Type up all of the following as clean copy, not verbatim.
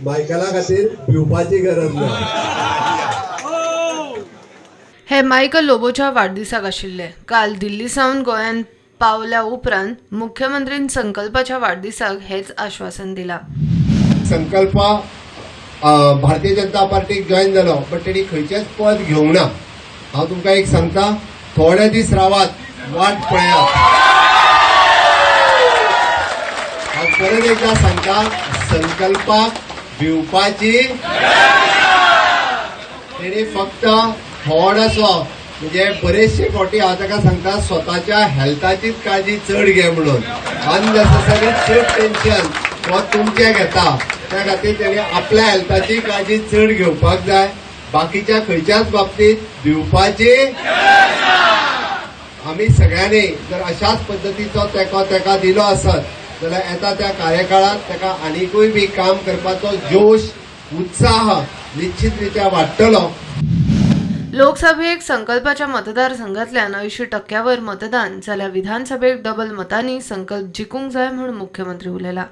मायकला खातीर भिवपाची गरज ना। हे मायकल लोबोच्या वाढदिसाक आशिल्ले। काल दिल्ली सावन गोंयांत पावल्या उपरांत मुख्यमंत्रीन संकल्पाच्या वाढदिसाक हेच आश्वासन दिला। संकल्प भारतीय जनता पार्टीक जॉईन जालो, बट तेणी खंयचेच पद घेवंक ना। हांव तुमकां एक सांगता, थोडे दीस रावात, वाट पळयात। हांव परत एकदा सांगता, संकल्पाक भिवपाची तेणी फक्त थोडोसो म्हणजे बरेचशे फावटी हांव ताका सांगता स्वताच्या हेल्थाचीच काळजी चड घे म्हणून। अननेसेसरी चड टेन्शन हो तुमचे घेता, त्या खातीर तेणी आपल्या हेल्थाची काळजी चड घेवपाक जाय। बाकीच्या खंयच्याच बाबतीत भिवपाची आमी सगळ्यांनी जर अशाच पद्दतीचो तेको ताका दिलो आसत जाल्यार येता त्या कार्यकाळात ताका आनीकूय बी काम करपाचो जोश उत्साह निश्चितरित्या वाडटलो। लोकसभेक संकल्पाच्या मतदारसंघातल्यान 80% मतदान जाल्यार विधानसभेक डबल मतांनी संकल्प जिखूंक जाय म्हूण मुख्यमंत्री उलयला।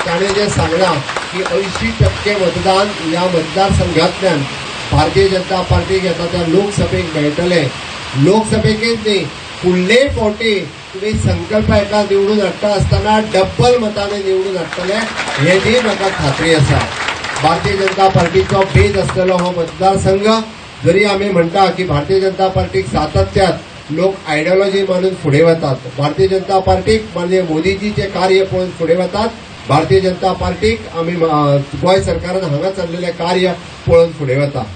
ताणें जे सांगलां की 80% मतदान ह्या मतदारसंघातल्यान भारतीय जनता पार्टीक येता त्या लोकसभेक मेळटले। लोकसभेकच न्ही, फुडले फावटी तुम्ही संकल्प एका निवडून हाडटा आसतना डबल मतांनी निवडून हाडटले हेची म्हाका खात्री आसा। भारतीय जनता पार्टीचो बेज आसलेलो हो मतदारसंघ, जरी आमी म्हणटा की भारतीय जनता पार्टीक सातत्यात लोक आयडियोलॉजी मानून फुडें वतात, भारतीय जनता पार्टीक म्हणजे मोदीजीचे कार्य पळोवन फुडें वतात, भारतीय जनता पार्टीक आमी गोंय सरकारान हांगा चल्लेले कार्य पळोवन फुडें वता।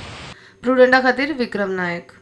प्रुडंटा खातीर विक्रम नायक।